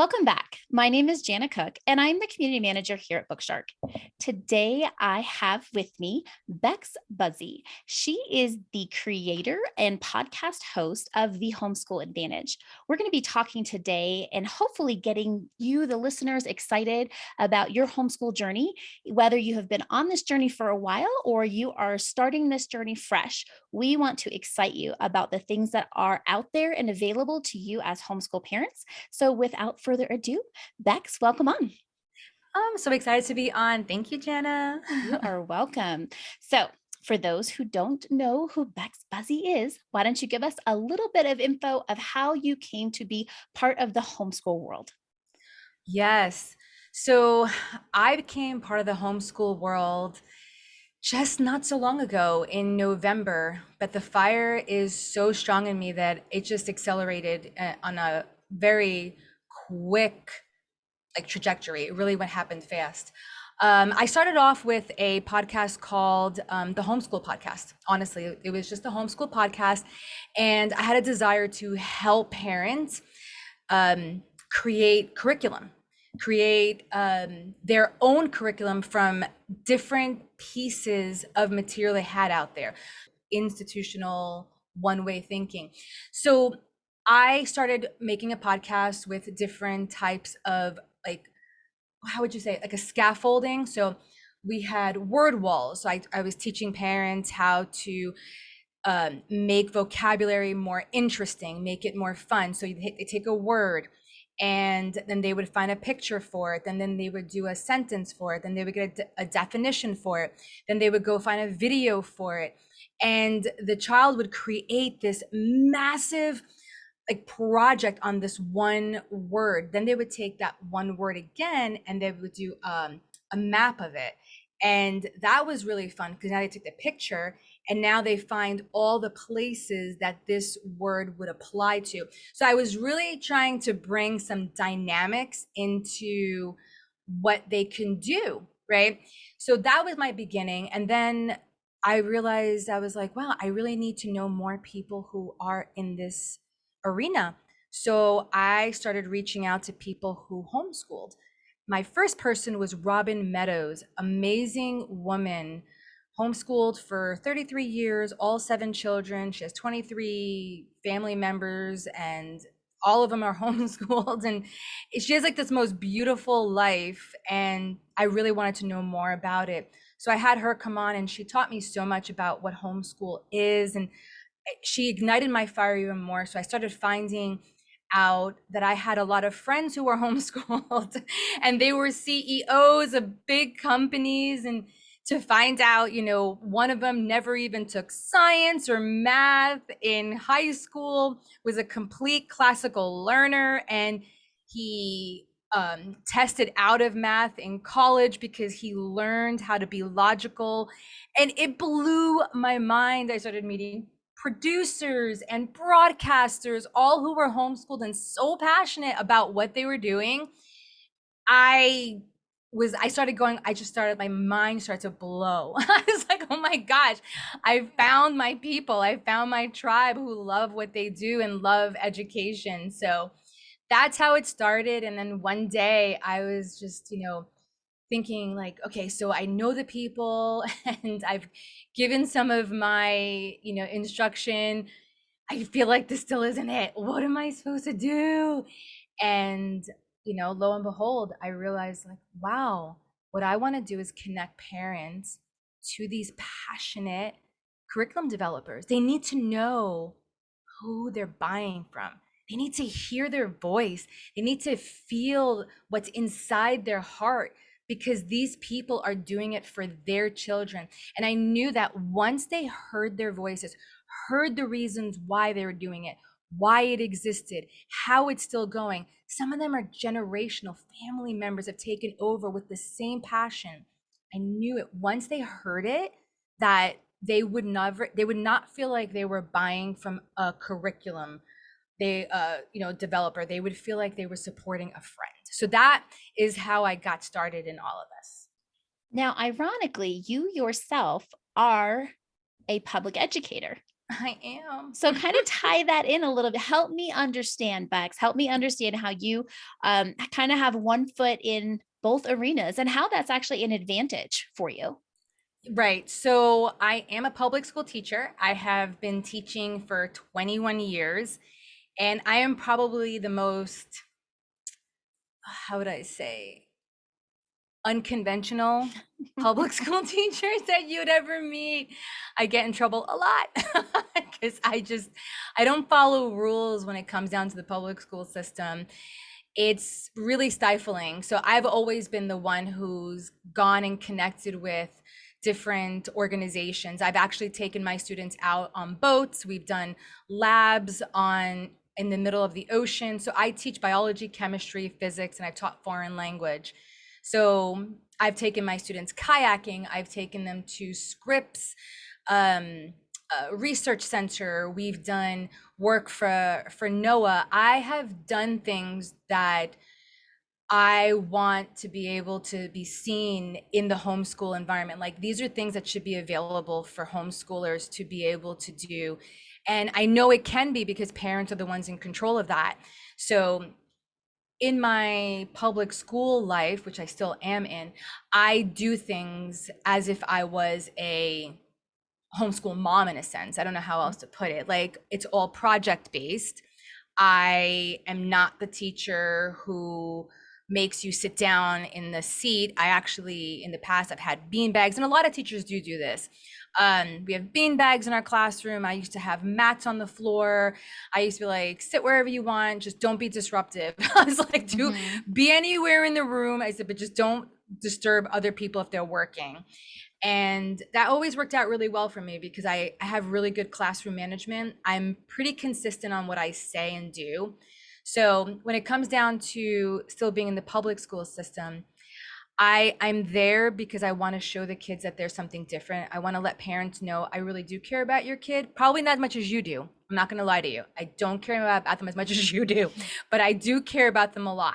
Welcome back. My name is Jana Cook, and I'm the community manager here at Bookshark. Today, I have with me Bex Buzzie. She is the creator and podcast host of the Homeschool Advantage. We're going to be talking today and hopefully getting you, the listeners, excited about your homeschool journey, whether you have been on this journey for a while or you are starting this journey fresh. We want to excite you about the things that are out there and available to you as homeschool parents. So without further ado, Bex, welcome on. I'm so excited to be on. Thank you, Jana. You are welcome. So for those who don't know who Bex Buzzie is, why don't you give us a little bit of info of how you came to be part of the homeschool world? Yes. So I became part of the homeschool world just not so long ago in November, but the fire is so strong in me that it just accelerated on a very quick trajectory. It really went happened fast. I started off with a podcast called the Homeschool Podcast. Honestly, it was just a homeschool podcast, and I had a desire to help parents create curriculum, create their own curriculum from different pieces of material they had out there, institutional one-way thinking. So I started making a podcast with different types of how would you say, like a scaffolding. So we had word walls. So I was teaching parents how to make vocabulary more interesting, make it more fun. So they take a word and then they would find a picture for it. And then they would do a sentence for it. Then they would get a definition for it. Then they would go find a video for it. And the child would create this massive project on this one word. Then they would take that one word again and they would do a map of it. And that was really fun because now they took the picture and now they find all the places that this word would apply to. So I was really trying to bring some dynamics into what they can do, right? So that was my beginning. And then I realized I was like, wow, I really need to know more people who are in this arena. So I started reaching out to people who homeschooled. My first person was Robin Meadows, amazing woman, homeschooled for 33 years, all 7 children. She has 23 family members and all of them are homeschooled, and she has like this most beautiful life, and I really wanted to know more about it. So I had her come on and she taught me so much about what homeschool is, and she ignited my fire even more. So I started finding out that I had a lot of friends who were homeschooled and they were CEOs of big companies. And to find out, one of them never even took science or math in high school, was a complete classical learner, and he tested out of math in college because he learned how to be logical. And it blew my mind. I started meeting producers and broadcasters, all who were homeschooled and so passionate about what they were doing. I started going, my mind started to blow. I was like, oh my gosh, I found my people. I found my tribe who love what they do and love education. So that's how it started. And then one day I was just, thinking like, okay, so I know the people and I've given some of my, instruction. I feel like this still isn't it. What am I supposed to do? And, lo and behold, I realized like, wow, what I want to do is connect parents to these passionate curriculum developers. They need to know who they're buying from. They need to hear their voice. They need to feel what's inside their heart because these people are doing it for their children. And I knew that once they heard their voices, heard the reasons why they were doing it, why it existed, how it's still going. Some of them are generational. Family members have taken over with the same passion. I knew it once they heard it that they would not feel like they were buying from a curriculum developer. They would feel like they were supporting a friend. So that is how I got started in all of this. Now, ironically, you yourself are a public educator. I am. So kind of tie that in a little bit. Help me understand, Bex. Help me understand how you kind of have one foot in both arenas and how that's actually an advantage for you. Right. So I am a public school teacher. I have been teaching for 21 years, and I am probably the most, how would I say, unconventional public school teachers that you'd ever meet. I get in trouble a lot because I don't follow rules when it comes down to the public school system. It's really stifling. So I've always been the one who's gone and connected with different organizations. I've actually taken my students out on boats. We've done labs on in the middle of the ocean. So I teach biology, chemistry, physics, and I've taught foreign language. So I've taken my students kayaking. I've taken them to Scripps research center. We've done work for NOAA. I have done things that I want to be able to be seen in the homeschool environment. Like, these are things that should be available for homeschoolers to be able to do. And I know it can be because parents are the ones in control of that. So in my public school life, which I still am in, I do things as if I was a homeschool mom in a sense. I don't know how else to put it. Like, it's all project based. I am not the teacher who makes you sit down in the seat. I actually, in the past, I've had bean bags, and a lot of teachers do this. We have bean bags in our classroom. I used to have mats on the floor. I used to be like, sit wherever you want, just don't be disruptive. I was like, be anywhere in the room. I said, but just don't disturb other people if they're working. And that always worked out really well for me because I have really good classroom management. I'm pretty consistent on what I say and do. So when it comes down to still being in the public school system, I'm there because I want to show the kids that there's something different. I want to let parents know I really do care about your kid. Probably not as much as you do. I'm not going to lie to you. I don't care about them as much as you do, but I do care about them a lot.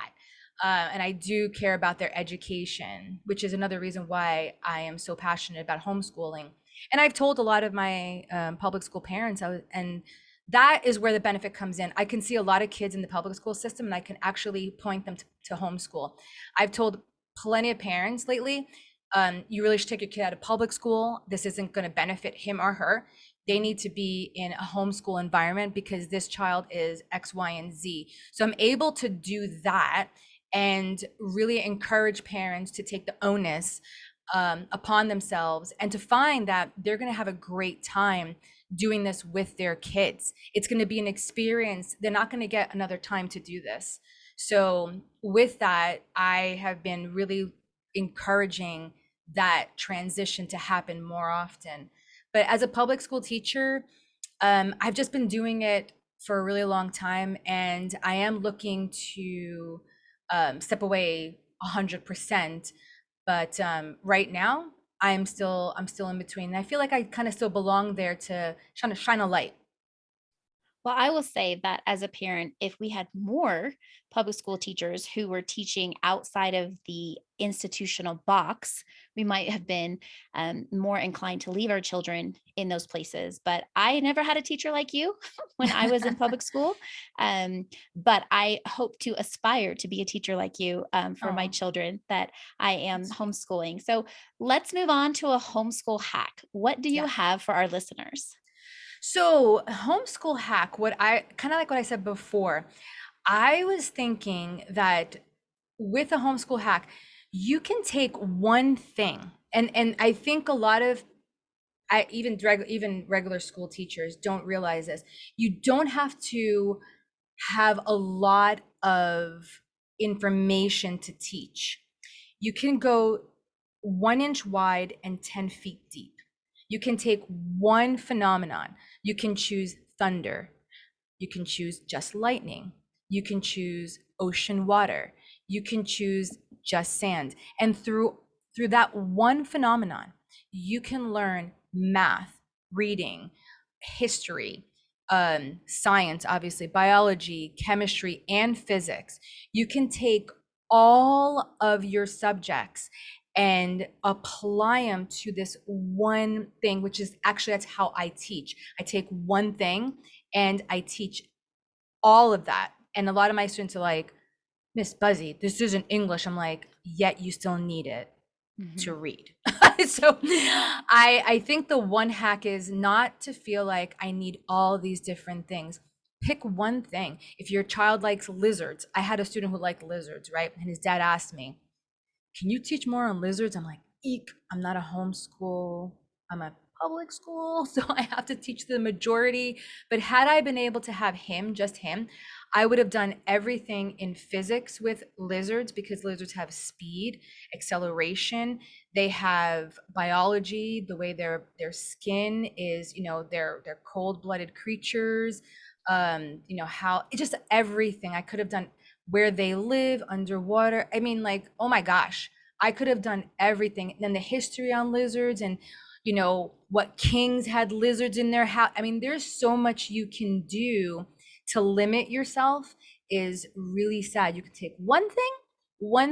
And I do care about their education, which is another reason why I am so passionate about homeschooling. And I've told a lot of my public school parents, and that is where the benefit comes in. I can see a lot of kids in the public school system, and I can actually point them to homeschool. I've told plenty of parents lately, you really should take your kid out of public school. This isn't going to benefit him or her. They need to be in a homeschool environment because this child is X, Y, and Z. So I'm able to do that and really encourage parents to take the onus upon themselves and to find that they're going to have a great time doing this with their kids. It's going to be an experience. They're not going to get another time to do this. So with that, I have been really encouraging that transition to happen more often. But as a public school teacher, I've just been doing it for a really long time, and I am looking to step away 100%. But right now, I'm still in between. And I feel like I kind of still belong there to shine a light. Well, I will say that as a parent, if we had more public school teachers who were teaching outside of the institutional box, we might have been more inclined to leave our children in those places. But I never had a teacher like you when I was in public school. But I hope to aspire to be a teacher like you for my Oh, children that I am that's sweet. homeschooling. So let's move on to a homeschool hack. What do you Yeah. have for our listeners? So, homeschool hack, what I kind of like what I said before, I was thinking that with a homeschool hack, you can take one thing, and I think a lot of even regular school teachers don't realize this. You don't have to have a lot of information to teach. You can go 1 inch wide and 10 feet deep. You can take one phenomenon. You can choose thunder. You can choose just lightning. You can choose ocean water. You can choose just sand. And through that one phenomenon, you can learn math, reading, history, science, obviously, biology, chemistry, and physics. You can take all of your subjects and apply them to this one thing, which is actually, that's how I teach. I take one thing and I teach all of that. And a lot of my students are like, Miss Buzzie, this isn't English. I'm like, yet you still need it to Mhm. read. So I think the one hack is not to feel like I need all these different things. Pick one thing. If your child likes lizards, I had a student who liked lizards, right? And his dad asked me, can you teach more on lizards? I'm like, eek, I'm not a homeschool, I'm a public school, so I have to teach the majority. But had I been able to have him, just him, I would have done everything in physics with lizards, because lizards have speed, acceleration, they have biology, the way their skin is, they're cold-blooded creatures, how just everything. I could have done where they live underwater. I mean, like, oh my gosh, I could have done everything. And then the history on lizards, and what kings had lizards in their house. I mean, there's so much you can do. To limit yourself is really sad. You could take one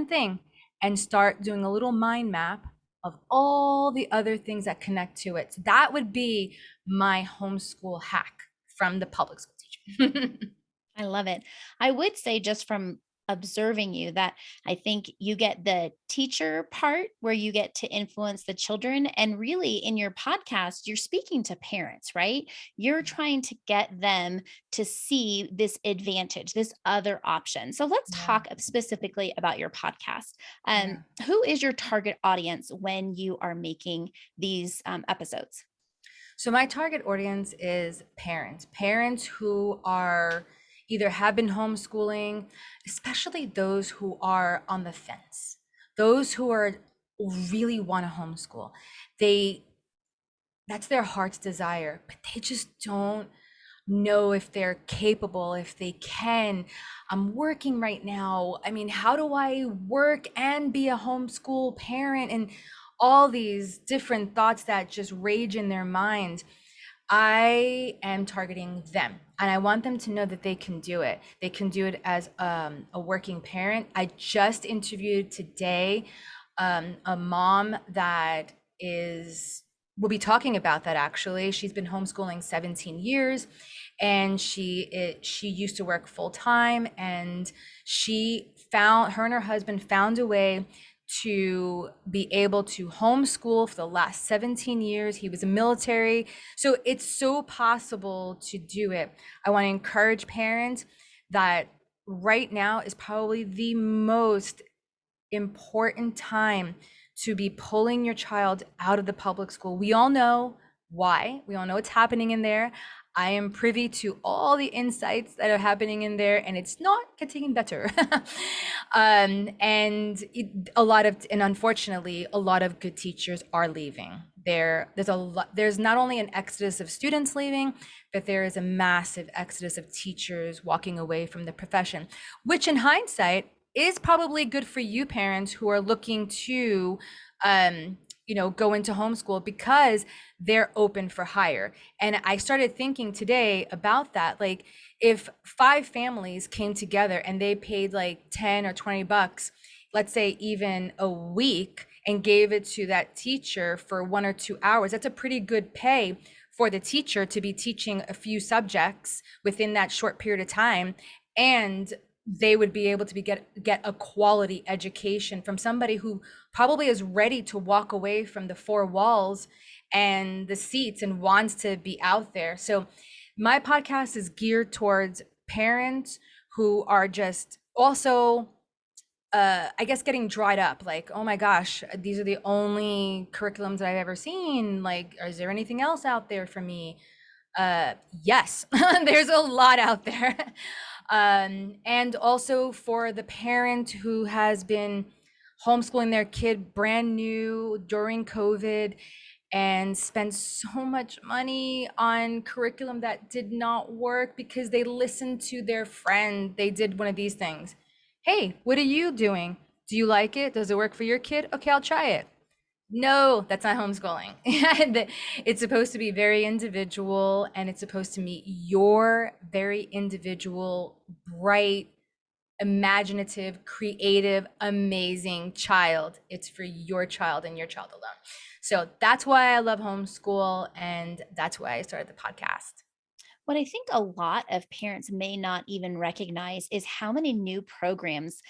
thing, and start doing a little mind map of all the other things that connect to it. So that would be my homeschool hack from the public school teacher. I love it. I would say, just from observing you, that I think you get the teacher part where you get to influence the children. And really, in your podcast, you're speaking to parents, right? You're trying to get them to see this advantage, this other option. So let's Yeah, talk specifically about your podcast. yeah. Who is your target audience when you are making these episodes? So my target audience is parents who are either have been homeschooling, especially those who are on the fence, those who are really want to homeschool. They That's their heart's desire, but they just don't know if they're capable, if they can. I'm working right now. I mean, how do I work and be a homeschool parent? And all these different thoughts that just rage in their mind. I am targeting them, and I want them to know that they can do it. They can do it as a working parent. I just interviewed today a mom that is will be talking about that. Actually, she's been homeschooling 17 years, and she used to work full time, and her and her husband found a way to be able to homeschool for the last 17 years. He was a military. So it's so possible to do it. I want to encourage parents that right now is probably the most important time to be pulling your child out of the public school. We all know why. We all know what's happening in there. I am privy to all the insights that are happening in there, and it's not getting better. And unfortunately, a lot of good teachers are leaving. There's not only an exodus of students leaving, but there is a massive exodus of teachers walking away from the profession, which in hindsight is probably good for you parents who are looking to go into homeschool, because they're open for hire. And I started thinking today about that, like, if 5 families came together and they paid like 10 or 20 bucks, let's say even a week, and gave it to that teacher for 1 or 2 hours, that's a pretty good pay for the teacher to be teaching a few subjects within that short period of time. And they would be able to get a quality education from somebody who probably is ready to walk away from the 4 walls and the seats and wants to be out there. So my podcast is geared towards parents who are just also I guess getting dried up, like, oh my gosh, these are the only curriculums that I've ever seen. Like, is there anything else out there for me? Yes, there's a lot out there. And also for the parent who has been homeschooling their kid brand new during COVID and spent so much money on curriculum that did not work because they listened to their friend. They did one of these things. Hey, what are you doing? Do you like it? Does it work for your kid? Okay, I'll try it. No, that's not homeschooling. It's supposed to be very individual, and it's supposed to meet your very individual, bright, imaginative, creative, amazing child. It's for your child and your child alone. So that's why I love homeschool, and that's why I started the podcast. What I think a lot of parents may not even recognize is how many new programs,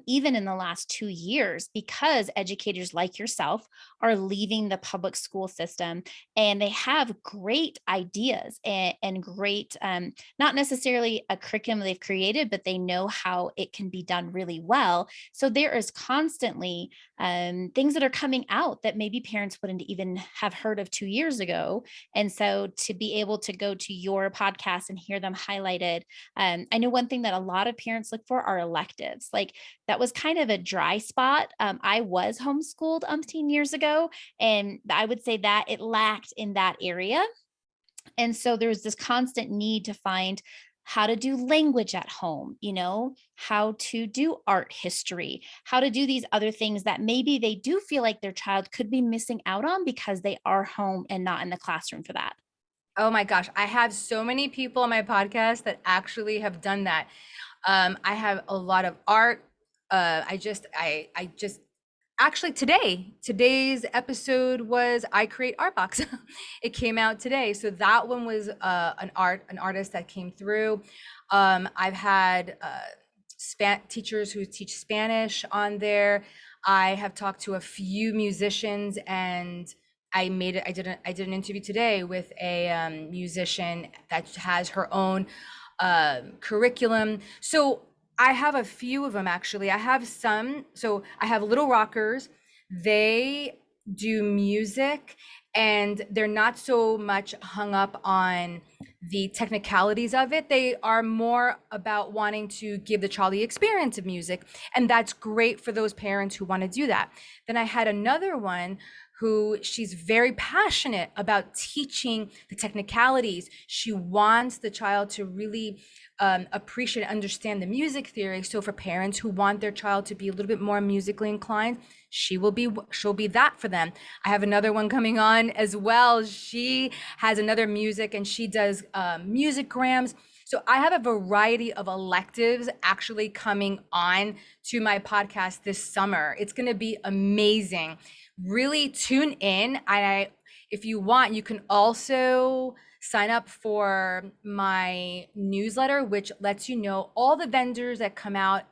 even in the last 2 years, because educators like yourself are leaving the public school system and they have great ideas and great, not necessarily a curriculum they've created, but they know how it can be done really well. So there is constantly things that are coming out that maybe parents wouldn't even have heard of 2 years ago, and so to be able to go to your podcast and hear them highlighted, I know one thing that a lot of parents look for are electives. Like that was kind of a dry spot. I was homeschooled umpteen years ago, and I would say that it lacked in that area. And so there was this constant need to find how to do language at home, how to do art history, how to do these other things that maybe they do feel like their child could be missing out on because they are home and not in the classroom for that. Oh my gosh, I have so many people on my podcast that actually have done that. I have a lot of art. I just actually today's episode was I create art box. It came out today, so that one was an artist that came through. I've had teachers who teach Spanish on there. I have talked to a few musicians, and I made it. I did an interview today with a musician that has her own curriculum. So I have a few of them actually. I have some. So I have Little Rockers. They do music, and they're not so much hung up on the technicalities of it. They are more about wanting to give the child the experience of music. And that's great for those parents who want to do that. Then I had another one who she's very passionate about teaching the technicalities. She wants the child to really appreciate and understand the music theory. So for parents who want their child to be a little bit more musically inclined, she'll be that for them. I have another one coming on as well. She has another music, and she does musicgrams. So I have a variety of electives actually coming on to my podcast this summer. It's going to be amazing. Really tune in. If you want, you can also sign up for my newsletter, which lets you know all the vendors that come out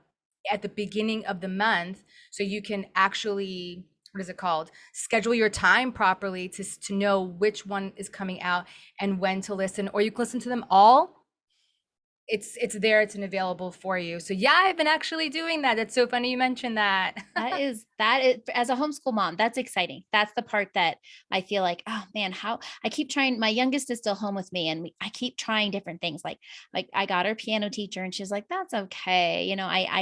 at the beginning of the month. So you can actually, what is it called? Schedule your time properly to know which one is coming out and when to listen, or you can listen to them all. It's there, it's available for you. So yeah, I've been actually doing that. That's so funny you mentioned that. That is as a homeschool mom, that's exciting. That's the part that I feel like, oh man, how I keep trying. My youngest is still home with me, and I keep trying different things. Like I got her piano teacher, and she's like, that's okay.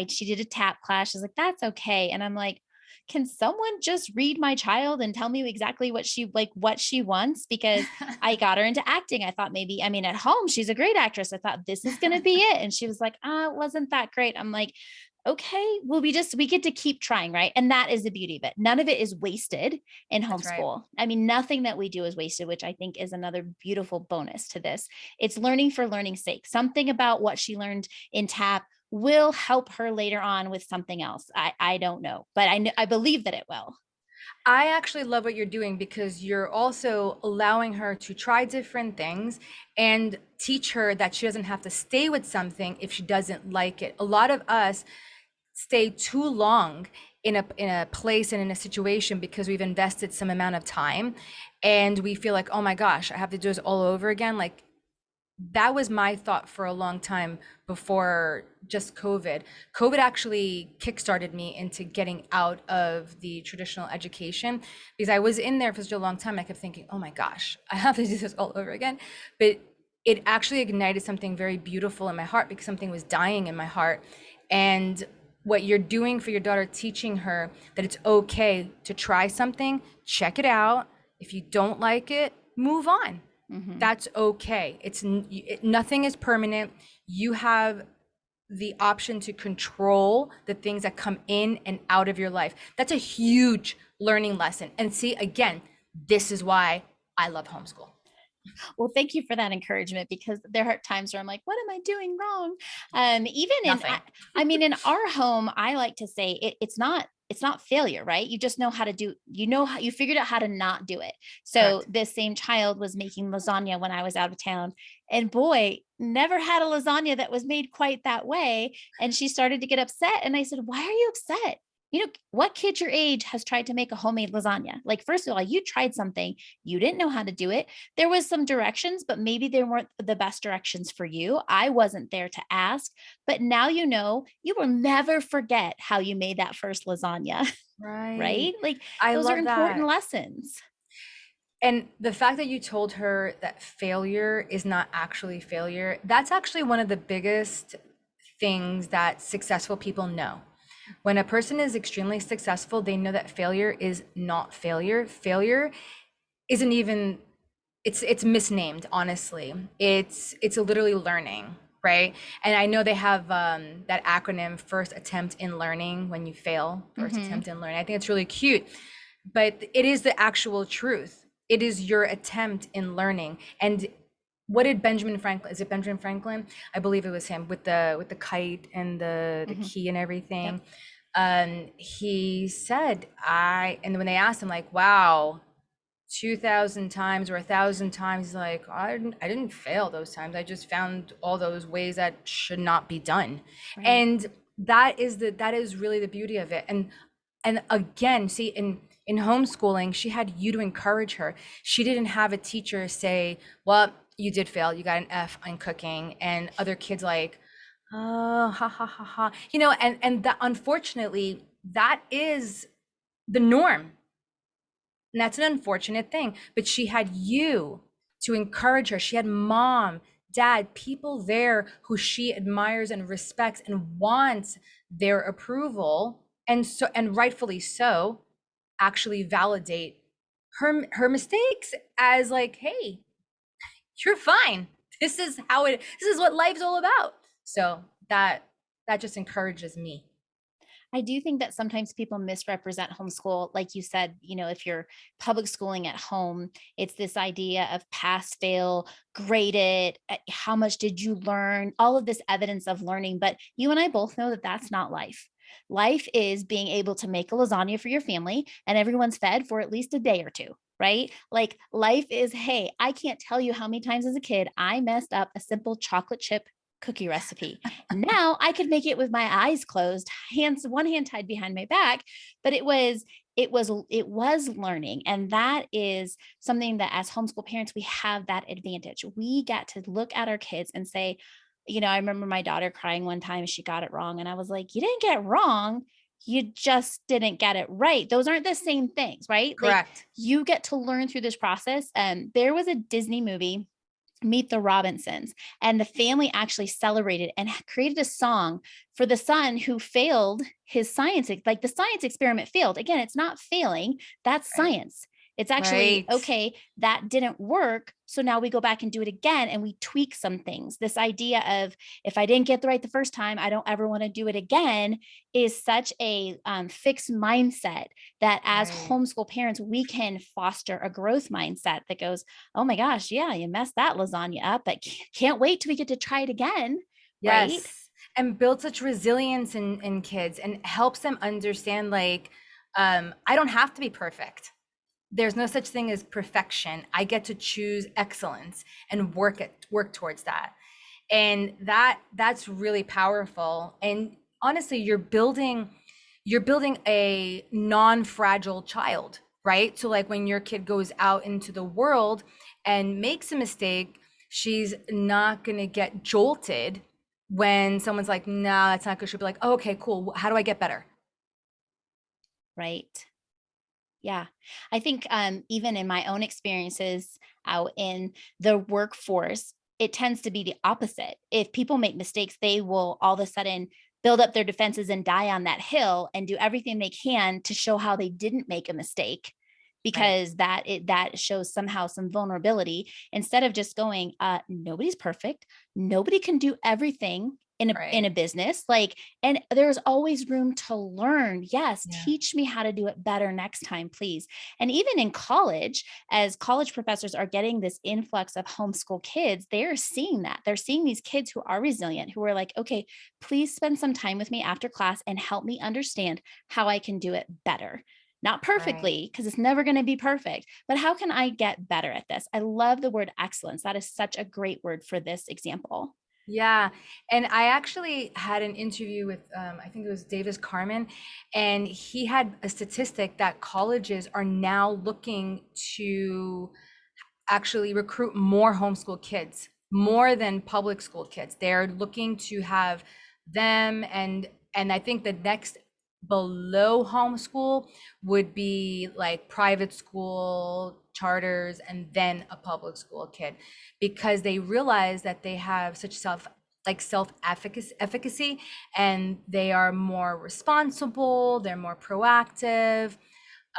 She did a tap class. She's like, that's okay. And I'm like, can someone just read my child and tell me exactly what she wants? Because I got her into acting. I thought maybe, I mean, at home, she's a great actress. I thought this is going to be it. And she was like, it wasn't that great. I'm like, okay, well, we get to keep trying, right? And that is the beauty of it. None of it is wasted in That's right. homeschool. I mean, nothing that we do is wasted, which I think is another beautiful bonus to this. It's learning for learning's sake. Something about what she learned in tap will help her later on with something else. I don't know, but I believe that it will. I actually love what you're doing because you're also allowing her to try different things and teach her that she doesn't have to stay with something if she doesn't like it. A lot of us stay too long in a place and in a situation because we've invested some amount of time, and we feel like, oh my gosh, I have to do this all over again. Like, that was my thought for a long time before just COVID. COVID actually kickstarted me into getting out of the traditional education because I was in there for such a long time. I kept thinking, oh my gosh, I have to do this all over again. But it actually ignited something very beautiful in my heart because something was dying in my heart. And what you're doing for your daughter, teaching her that it's okay to try something, check it out. If you don't like it, move on. Mhm. That's okay. Nothing is permanent. You have the option to control the things that come in and out of your life. That's a huge learning lesson. And see, again, this is why I love homeschool. Well, thank you for that encouragement because there are times where I'm like, what am I doing wrong? Even in, Nothing. I mean, in our home, I like to say it's not failure, right? You just know how to do, you know, how you figured out how to not do it. So Correct. this same child was making lasagna when I was out of town, and boy, never had a lasagna that was made quite that way. And she started to get upset. And I said, why are you upset? You know, what kid your age has tried to make a homemade lasagna? Like, first of all, you tried something, you didn't know how to do it. There was some directions, but maybe they weren't the best directions for you. I wasn't there to ask, but now you know, you will never forget how you made that first lasagna, Right. right? Like I those are love important that. lessons. And the fact that you told her that failure is not actually failure, that's actually one of the biggest things that successful people know. When a person is extremely successful, they know that failure is not failure. Failure isn't even, it's misnamed, honestly. It's literally learning, right? And I know they have that acronym, first attempt in learning. When you fail, first Mhm. attempt in learning, I think it's really cute, but it is the actual truth. It is your attempt in learning. And what did Benjamin Franklin, is it Benjamin Franklin, I believe it was him, with the kite and the Mhm. key and Yep. everything, he said, and when they asked him, like, wow, 2,000 times or 1,000 times, he's like, I didn't fail those times. I just found all those ways that should not be done. Right. And that is really the beauty of it. And again, see, in homeschooling, she had you to encourage her. She didn't have a teacher say, well, you did fail, you got an F on cooking, and other kids like, oh, ha ha ha ha. And that, unfortunately, that is the norm. And that's an unfortunate thing. But she had you to encourage her. She had mom, dad, people there who she admires and respects and wants their approval. And rightfully so, actually validate her mistakes as like, hey, you're fine. This is what life's all about. So that just encourages me. I do think that sometimes people misrepresent homeschool. Like you said, you know, if you're public schooling at home, it's this idea of pass, fail, graded, how much did you learn, all of this evidence of learning. But you and I both know that that's not life. Life is being able to make a lasagna for your family and everyone's fed for at least a day or two. Right? Like life is, hey, I can't tell you how many times as a kid I messed up a simple chocolate chip cookie recipe. Now I could make it with my eyes closed, hands one hand tied behind my back, but it was learning. And that is something that as homeschool parents we have that advantage. We get to look at our kids and say, you know, I remember my daughter crying one time she got it wrong and I was like, you didn't get it wrong, you just didn't get it right. Those aren't the same things, right? Like Correct. you get to learn through this process. There was a Disney movie, Meet the Robinsons. And the family actually celebrated and created a song for the son who failed his science, like the science experiment failed. Again, it's not failing, that's Right. science. It's actually, Right. okay, that didn't work. So now we go back and do it again and we tweak some things. This idea of if I didn't get the right the first time, I don't ever want to do it again is such a fixed mindset that as Right. homeschool parents, we can foster a growth mindset that goes, oh my gosh, yeah, you messed that lasagna up, but can't wait till we get to try it again. Right. Yes. And build such resilience in kids and helps them understand, like, I don't have to be perfect. There's no such thing as perfection. I get to choose excellence and work towards that. And that's really powerful. And honestly, you're building a non-fragile child, right? So like when your kid goes out into the world and makes a mistake, she's not going to get jolted when someone's like, no, that's not good. She'll be like, oh, okay, cool. How do I get better? Right. Yeah. I think even in my own experiences out in the workforce, it tends to be the opposite. If people make mistakes, they will all of a sudden build up their defenses and die on that hill and do everything they can to show how they didn't make a mistake Right. because that shows somehow some vulnerability instead of just going, nobody's perfect, nobody can do everything in a Right. business, like, and there's always room to learn. Yes, Yeah. teach me how to do it better next time, please. And even in college, as college professors are getting this influx of homeschool kids, they're seeing that. They're seeing these kids who are resilient, who are like, okay, please spend some time with me after class and help me understand how I can do it better. Not Right. perfectly, because it's never going to be perfect, but how can I get better at this? I love the word excellence. That is such a great word for this example. Yeah. And I actually had an interview with, I think it was Davis Carmen, and he had a statistic that colleges are now looking to actually recruit more homeschool kids, more than public school kids. They're looking to have them, and I think the next below homeschool would be like private school charters and then a public school kid, because they realize that they have such self efficacy, and they are more responsible, they're more proactive.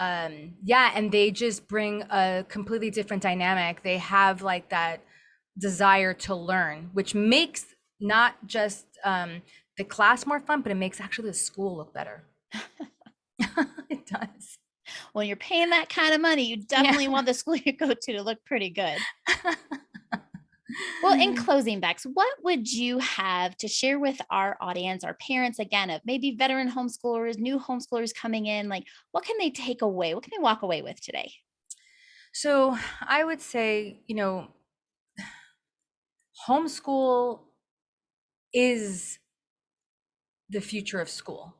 Yeah, and they just bring a completely different dynamic. They have like that desire to learn, which makes not just the class more fun, but it makes actually the school look better. It does. When you're paying that kind of money, you Yeah. definitely want the school you go to look pretty good. Well, in closing, Bex, what would you have to share with our audience, our parents, again, of maybe veteran homeschoolers, new homeschoolers coming in? Like, what can they take away? What can they walk away with today? So I would say, homeschool is the future of school.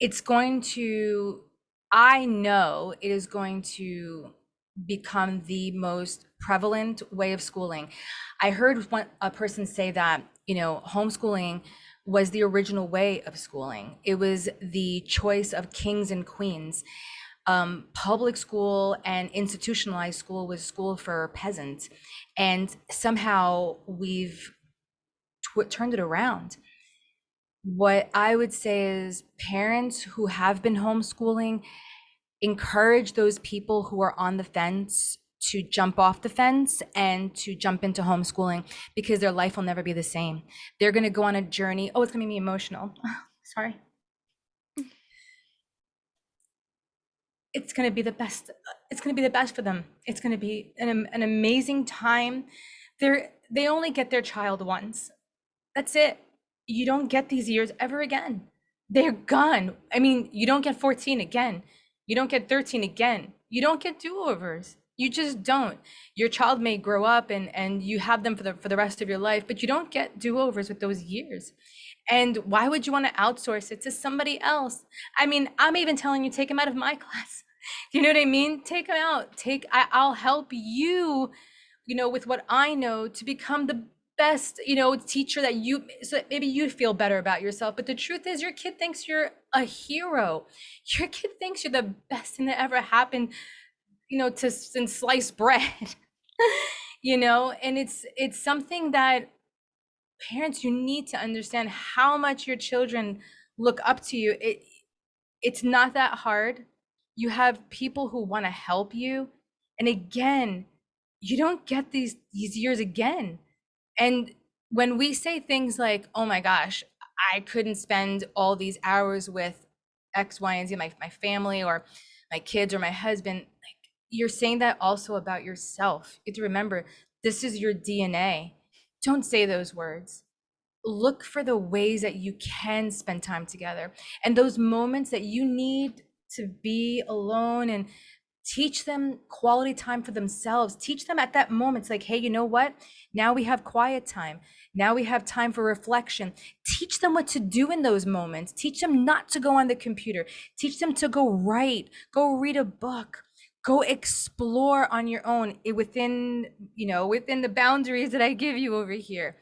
It's going to, I know it is going to become the most prevalent way of schooling. I heard a person say that, homeschooling was the original way of schooling. It was the choice of kings and queens. Public school and institutionalized school was school for peasants. And somehow we've turned it around. What I would say is parents who have been homeschooling, encourage those people who are on the fence to jump off the fence and to jump into homeschooling, because their life will never be the same. They're going to go on a journey. Oh, it's going to make me emotional. Sorry. It's going to be the best. It's going to be the best for them. It's going to be an amazing time. They only get their child once. That's it. You don't get these years ever again. They're gone. I mean, you don't get 14 again. You don't get 13 again. You don't get do-overs. You just don't. Your child may grow up and you have them for the rest of your life, but you don't get do-overs with those years. And why would you want to outsource it to somebody else? I mean, I'm even telling you, take them out of my class. You know what I mean? Take them out. I'll help you, with what I know, to become the best, teacher that so that maybe you feel better about yourself. But the truth is, your kid thinks you're a hero. Your kid thinks you're the best thing that ever happened, since sliced bread. And it's something that parents, you need to understand how much your children look up to you. It's not that hard. You have people who want to help you. And again, you don't get these years again. And when we say things like, oh my gosh, I couldn't spend all these hours with X, Y, and Z, my family or my kids or my husband, like, you're saying that also about yourself. You have to remember, this is your DNA. Don't say those words. Look for the ways that you can spend time together, and those moments that you need to be alone, and teach them quality time for themselves. Teach them at that moment. It's like, hey, you know what? Now we have quiet time. Now we have time for reflection. Teach them what to do in those moments. Teach them not to go on the computer. Teach them to go write, go read a book, go explore on your own, within the boundaries that I give you over here.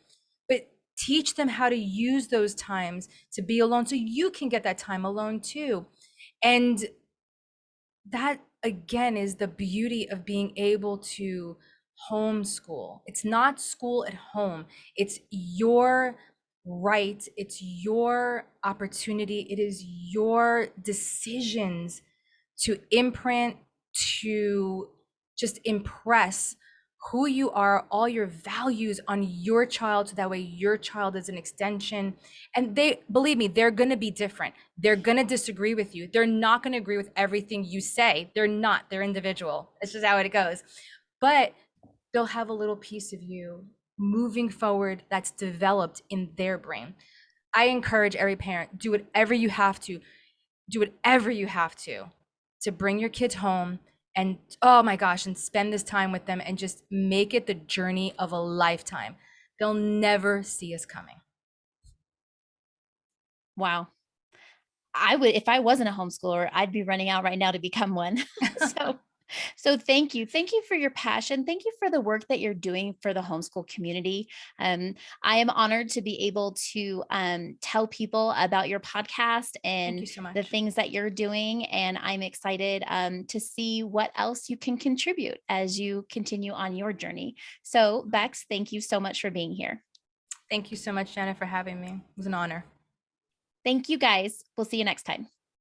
But teach them how to use those times to be alone, so you can get that time alone too. And that again is the beauty of being able to homeschool. It's not school at home. It's your right. It's your opportunity. It is your decisions to imprint, to just impress who you are, all your values on your child, so that way your child is an extension. And they, believe me, they're going to be different. They're going to disagree with you. They're not going to agree with everything you say. They're not. They're individual. It's just how it goes. But they'll have a little piece of you moving forward that's developed in their brain. I encourage every parent, do whatever you have to, do whatever you have to bring your kids home and, oh my gosh, and spend this time with them and just make it the journey of a lifetime. They'll never see us coming. Wow. I would, if I wasn't a homeschooler, I'd be running out right now to become one. So, so thank you. Thank you for your passion. Thank you for the work that you're doing for the homeschool community. I am honored to be able to tell people about your podcast Thank and you so the much. things that you're doing. And I'm excited to see what else you can contribute as you continue on your journey. So Bex, thank you so much for being here. Thank you so much, Jenna, for having me. It was an honor. Thank you guys. We'll see you next time.